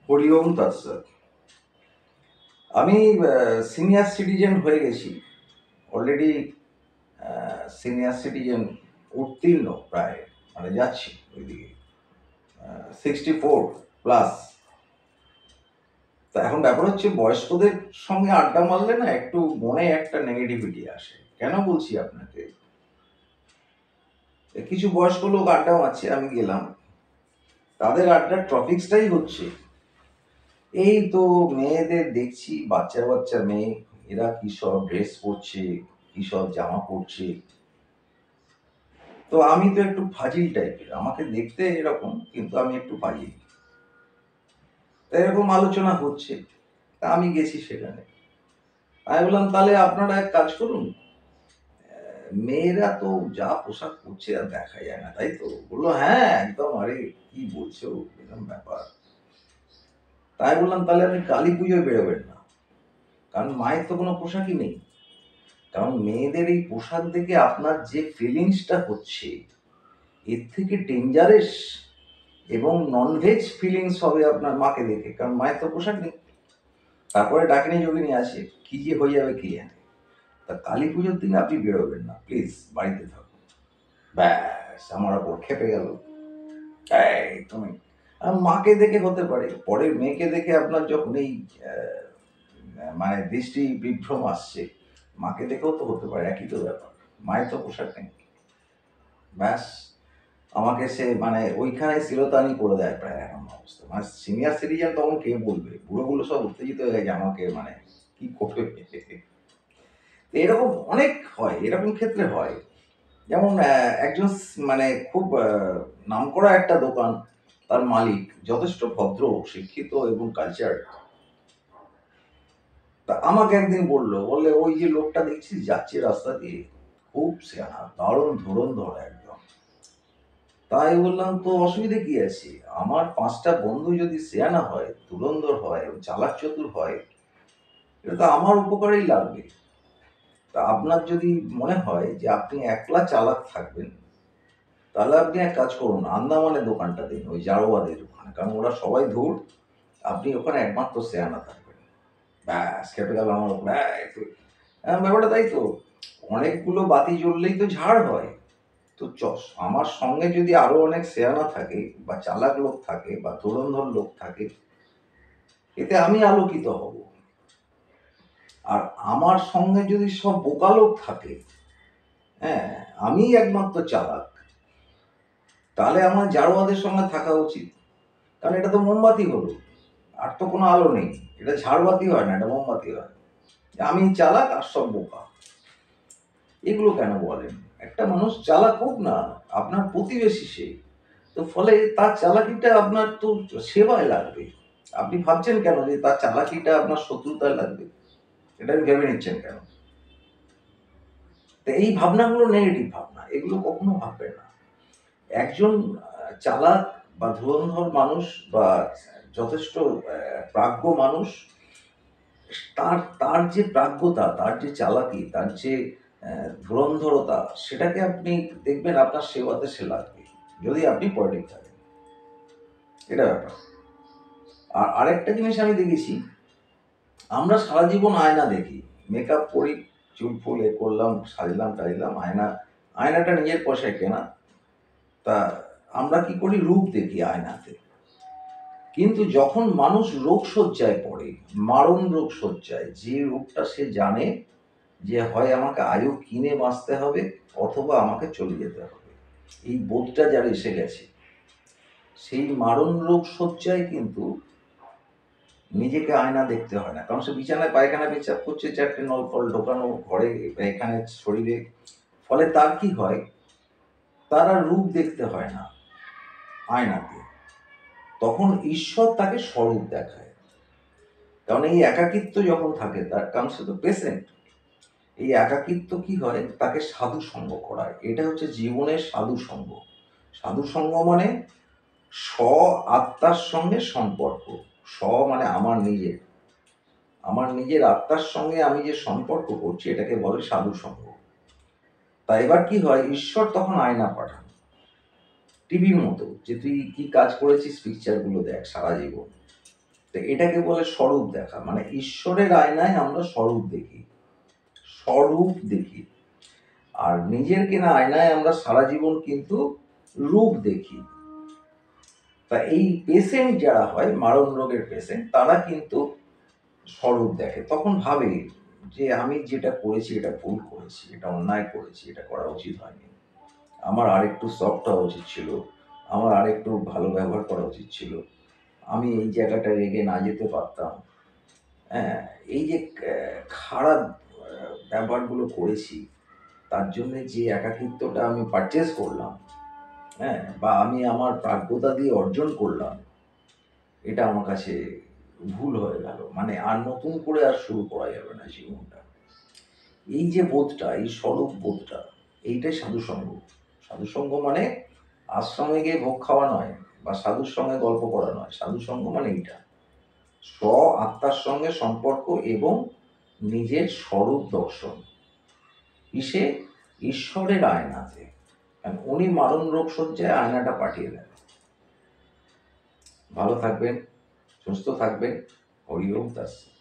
হরি ওম তৎসৎ। আমি senior citizen হয়ে গেছি অলরেডি। সিনিয়র সিটিজেন উত্তীর্ণ প্রায়, মানে যাচ্ছি ওইদিকে 64+। তা এখন ব্যাপার হচ্ছে, বয়স্কদের সঙ্গে আড্ডা মারলে না একটু মনে একটা নেগেটিভিটি আসে। কেন বলছি আপনাকে, কিছু বয়স্ক লোক আড্ডা মারছে, আমি গেলাম, তাদের আড্ডার টপিক্সটাই হচ্ছে এই তো মেয়েদের দেখছি, বাচ্চা বাচ্চা মেয়ে, এরা কি সব ড্রেস পরছে, কি সব জামা পরছে। তো আমি তো একটু ফাজিল টাইপের, আমাকে দেখতে এরকম, কিন্তু আমি একটু ফাজিল। তো এরকম আলোচনা হচ্ছে, তা আমি গেছি সেখানে। আমি বললাম, তাহলে আপনারা এক কাজ করুন, মেয়েরা তো যা পোশাক পরছে আর দেখা যায় না, তাই তো? বললো হ্যাঁ একদম, আরে কি বলছো, এরকম ব্যাপার। তাই বললাম, তাহলে আপনি কালী পুজোয় বেরোবেন না, কারণ মায়ের তো কোনো পোশাকই নেই। কারণ মেয়েদের এই পোশাক দেখে আপনার যে ফিলিংসটা হচ্ছে, এর থেকে ডেঞ্জারাস এবং ননভেজ ফিলিংস হবে আপনার মাকে দেখে, কারণ মায়ের তো পোশাক নেই। তারপরে ডাকিনী যোগিনী আছে, কি যে হয়ে যাবে কে জানে। তা কালী পুজোর দিন আপনি বেরোবেন না, প্লিজ বাড়িতে থাকুন। ব্যাস, আমার ওপর খেপে গেল। এই তুমি, মাকে দেখে হতে পারে, পরের মেয়েকে দেখে আপনার যখন এই মানে দৃষ্টি বিভ্রম আসছে, মাকে দেখেও তো হতে পারে, একই তো ব্যাপার। মায়ের তো পোশাক নেই। ব্যাস, আমাকে সে মানে ওইখানে শিরোতানি করে দেয় প্রায়, এমন অবস্থা। মানে সিনিয়র সিটিজেন তখন কে বলবে, বুড়োগুলো সব উত্তেজিত হয়ে গেছে, আমাকে মানে কি করবে। এরকম অনেক হয়, এরকম ক্ষেত্রে হয়। যেমন একজন মানে খুব নামকরা একটা দোকান, তার মালিক যথেষ্ট ভদ্র, শিক্ষিত এবং কালচার। তা আমাকে একদিন বললে ওই যে লোকটা দেখছিস যাচ্ছে রাস্তা দিয়ে, খুব সেয়ানা, দারুণ ধুরন্ধর একদম। তাই বললাম, তো অসুবিধে কি আছে? আমার 5টা বন্ধু যদি সেয়ানা হয়, ধুরন্ধর হয়, চালাক চতুর হয়, এটা তো আমার উপকারেই লাগবে। তা আপনার যদি মনে হয় যে আপনি একলা চালাক থাকবেন, তাহলে আপনি এক কাজ করুন, আন্দামানে দোকানটা দিন, ওই জারোয়াদের ওখানে, কারণ ওরা সবাই ধূর, আপনি ওখানে একমাত্র সেয়ানা থাকবেন। ব্যাস, খেপে গেল আমার উপর। ব্যাপারটা তাই তো, অনেকগুলো বাতি জ্বললেই তো ঝাড় হয়। তো আমার সঙ্গে যদি আরো অনেক সেয়ানা থাকে, বা চালাক লোক থাকে, বা ধুরন্ধর লোক থাকে, এতে আমি আলোকিত হব। আর আমার সঙ্গে যদি সব বোকা লোক থাকে, হ্যাঁ, আমি একমাত্র চালাক, তাহলে আমার জারোয়াদের সঙ্গে থাকা উচিত। কারণ এটা তো মোমবাতি হলো, আর তো কোনো আলো নেই। এটা ঝাড়বাতি হয় না, এটা মোমবাতি হয়। আমি চালাক আর সব বোকা। এগুলো কেন বলেন? একটা মানুষ চালাক হোক না, আপনার প্রতিবেশী সে, তো ফলে তার চালাকিটা আপনার তো সেবায় লাগবে। আপনি ভাবছেন কেন যে তার চালাকিটা আপনার শত্রুতায় লাগবে? এটা ভেবে নিচ্ছেন কেন? তো এই ভাবনাগুলো নেগেটিভ ভাবনা, এগুলো কখনো ভাববেন না। একজন চালাক বা ধুরন্ধর মানুষ, বা যথেষ্ট প্রাজ্ঞ মানুষ, তার তার যে প্রাজ্ঞতা, তার যে চালাকি, তার যে ধুরন্ধরতা, সেটাকে আপনি দেখবেন আপনার সেবাতে সে লাগবে, যদি আপনি পলিটিক থাকেন। এটা ব্যাপার। আর আরেকটা জিনিস আমি দেখেছি, আমরা সারা জীবন আয়না দেখি, মেকআপ করি, চুল ফুল এ করলাম, সাজলাম টাজলাম, আয়নাটা নিজের পয়সায় কেনা। তা আমরা কি করি, রূপ দেখি আয়নাতে। কিন্তু যখন মানুষ রোগ শয্যায় পড়ে, মারণ রোগ শয্যায়, যে রোগটা সে জানে যে হয় আমাকে আয়ু কিনে বাঁচতে হবে, অথবা আমাকে চলে যেতে হবে, এই বোধটা যার এসে গেছে, সেই মারণ রোগ শয্যায় কিন্তু নিজেকে আয়না দেখতে হয় না, কারণ সে বিছানায় পায়খানা পেচ্ছাপ করছে, 4টে নল ফল ঢোকানো ঘরে, এখানে শরীরে। ফলে তার কি হয়, তার আর রূপ দেখতে হয় না আয়নাতে। তখন ঈশ্বর তাকে স্বরূপ দেখায়। কারণ এই একাকিত্ব যখন থাকে তার, কারণ সে তো পেশেন্ট, এই একাকিত্ব কি হয়, তাকে সাধু সঙ্গ করায়। এটা হচ্ছে জীবনের সাধু সঙ্গ। সাধু সঙ্গ মানে স্ব আত্মার সঙ্গে সম্পর্ক। স্ব মানে আমার নিজের আত্মার সঙ্গে আমি যে সম্পর্ক করছি, এটাকে বলে সাধু সঙ্গ। তা এবার কি হয়, ঈশ্বর তখন আয়না পাঠান, টিভির মতো, যে তুই কি কাজ করেছিস, পিকচারগুলো দেখ সারা জীবন। তো এটাকে বলে স্বরূপ দেখা, মানে ঈশ্বরের আয়নায় আমরা স্বরূপ দেখি, স্বরূপ দেখি। আর নিজের কেনা আয়নায় আমরা সারা জীবন কিন্তু রূপ দেখি। তা এই পেশেন্ট যারা হয়, মারণ রোগের পেশেন্ট, তারা কিন্তু স্বরূপ দেখে। তখন ভাবে যে আমি যেটা করেছি এটা ভুল করেছি, এটা অন্যায় করেছি, এটা করা উচিত হয়নি, আমার আরেকটু সফট হওয়া উচিত ছিল, আমার আরেকটু ভালো ব্যবহার করা উচিত ছিল, আমি এই জায়গাটা রেগে না যেতে পারতাম। হ্যাঁ, এই যে খারাপ ব্যবহারগুলো করেছি, তার জন্যে যে একাকিত্বটা আমি পারচেজ করলাম, হ্যাঁ, বা আমি আমার প্রাজ্ঞতা দিয়ে অর্জন করলাম, এটা আমার কাছে ভুল হয়ে গেল। মানে আর নতুন করে আর শুরু করা যাবে না জীবনটা। এই যে বোধটা, এই স্বরূপ বোধটা, এইটাই সাধুসঙ্গ। সাধুসঙ্গ মানে আশ্রমে গিয়ে ভোগ খাওয়া নয়, বা সাধুর সঙ্গে গল্প করা নয়। সাধুসঙ্গ মানে এইটা, স্ব আত্মার সঙ্গে সম্পর্ক এবং নিজের স্বরূপ দর্শন। ইসে ঈশ্বরের আয়নাতে। কারণ উনি মারণ রোগ সজ্জায় আয়নাটা পাঠিয়ে দেন। ভালো থাকবেন, সুস্থ থাকবেন। হরি ওম তৎসৎ।